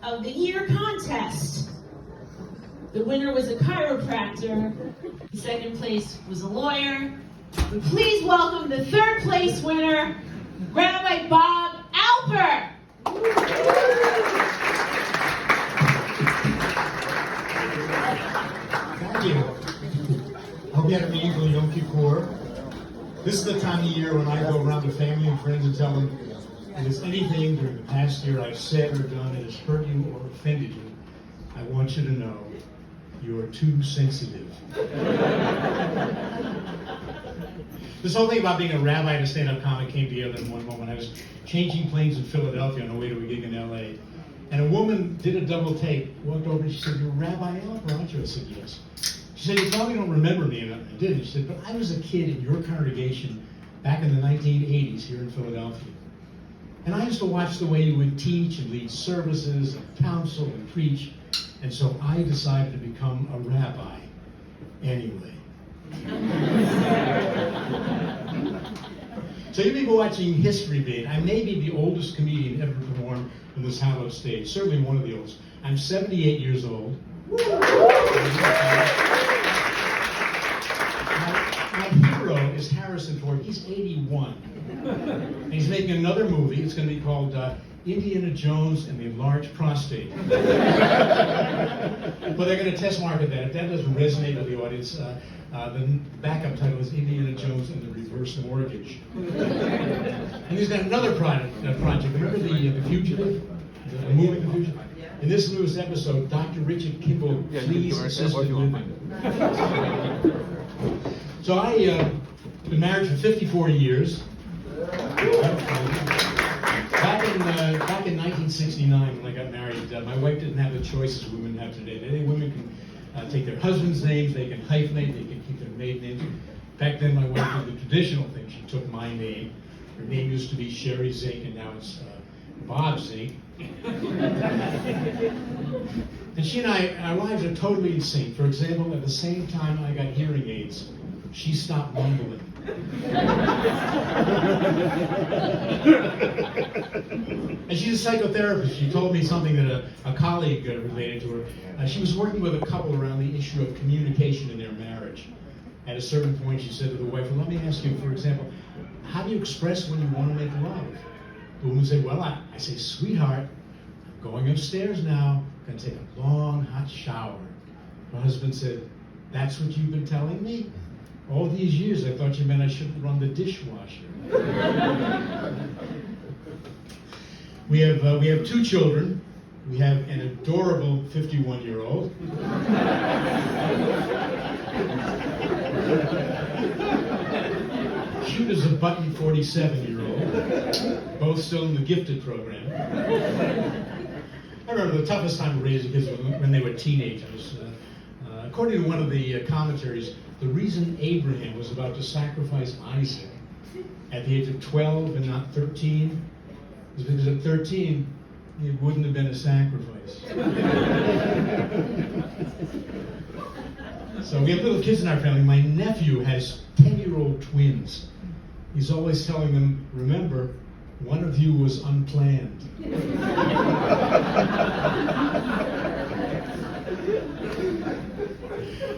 of the Year contest. The winner was a chiropractor. The second place was a lawyer. But please welcome the third place winner, Rabbi Bob Alpert. Thank you. I hope you had a meaningful Yom Kippur. This is the time of year when I go around to family and friends and tell them, if there's anything during the past year I've said or done that has hurt you or offended you, I want you to know you are too sensitive. This whole thing about being a rabbi and a stand-up comic came together in one moment. I was changing planes in Philadelphia on the way to a gig in LA. And a woman did a double take, walked over and she said, "You're Rabbi Alpert, aren't you?" I said, "Yes." She said, "You probably don't remember me." And I didn't. She said, "But I was a kid in your congregation back in the 1980s here in Philadelphia. And I used to watch the way you would teach and lead services and counsel and preach. And so I decided to become a rabbi anyway." So you may be watching History Beat. I may be the oldest comedian ever performed on this hallowed stage. Certainly one of the oldest. I'm 78 years old. My hero is Harrison Ford. He's 81. And he's making another movie. It's going to be called Indiana Jones and the Enlarged Prostate. But they're going to test market that. If that doesn't resonate with the audience, the backup title is Indiana Jones and the Reverse Mortgage. And he's got another project. Remember The Fugitive? The movie The Fugitive? In this newest episode, Dr. Richard Kimball pleads assisted living. So I've been married for 54 years. Back in 1969, when I got married, my wife didn't have the choices women have today. Today, women can take their husband's names, they can hyphenate, they can keep their maiden names. Back then, my wife did the traditional thing. She took my name. Her name used to be Sherry Zink, and now it's Bob Zink. And she and I, our lives are totally in sync. For example, at the same time I got hearing aids, she stopped mumbling. And she's a psychotherapist. She told me something that a colleague related to her. She was working with a couple around the issue of communication in their marriage. At a certain point, she said to the wife, "Well, let me ask you, for example, how do you express when you want to make love?" The woman said, "Well, I say, sweetheart, I'm going upstairs now. I'm going to take a long, hot shower." Her husband said, "That's what you've been telling me? All these years I thought you meant I shouldn't run the dishwasher." We have two children. We have an adorable 51-year-old. Cute as a button 47-year-old. Both still in the gifted program. I remember the toughest time to raise kids was when they were teenagers. According to one of the commentaries, the reason Abraham was about to sacrifice Isaac at the age of 12 and not 13 is because at 13, it wouldn't have been a sacrifice. So we have little kids in our family. My nephew has 10-year-old twins. He's always telling them, "Remember, one of you was unplanned."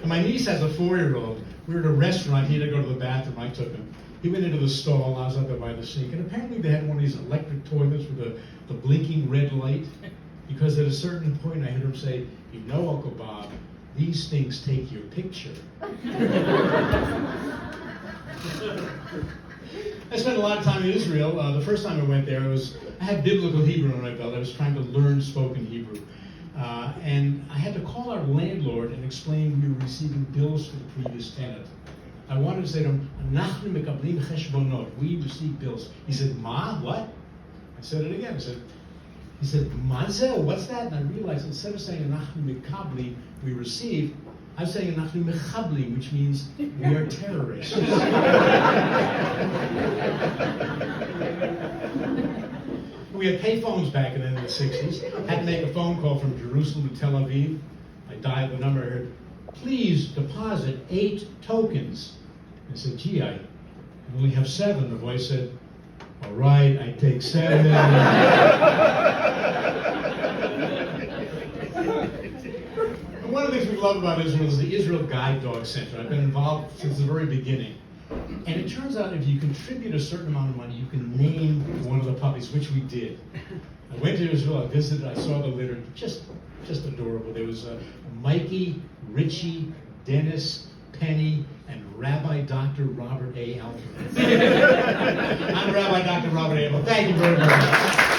And my niece has a 4-year-old. We were at a restaurant. He had to go to the bathroom. I took him. He went into the stall. I was up there by the sink. And apparently they had one of these electric toilets with the blinking red light. Because at a certain point I heard him say, "You know, Uncle Bob, these things take your picture." I spent a lot of time in Israel. The first time I went there, I had biblical Hebrew on my belt. I was trying to learn spoken Hebrew. And I had to call our landlord and explain we were receiving bills for the previous tenant. I wanted to say to him, "Anachnu mekablim cheshbonot." We receive bills. He said, "Ma, what?" I said it again. He said, "Mazel, what's that?" And I realized instead of saying "Anachnu mekablim," we receive, I'm saying "Anachnu mechablim," which means we are terrorists. We had pay phones back in the 60s. Had to make a phone call from Jerusalem to Tel Aviv. I dialed the number. I heard, "Please deposit 8 tokens." I said, "Gee, I only have 7. The voice said, "All right, I take 7. love about Israel is the Israel Guide Dog Center. I've been involved since the very beginning. And it turns out if you contribute a certain amount of money, you can name one of the puppies, which we did. I went to Israel, I visited, I saw the litter, just adorable. There was Mikey, Richie, Dennis, Penny, and Rabbi Dr. Robert A. Alfred. I'm Rabbi Dr. Robert A. Alfred. Thank you very much.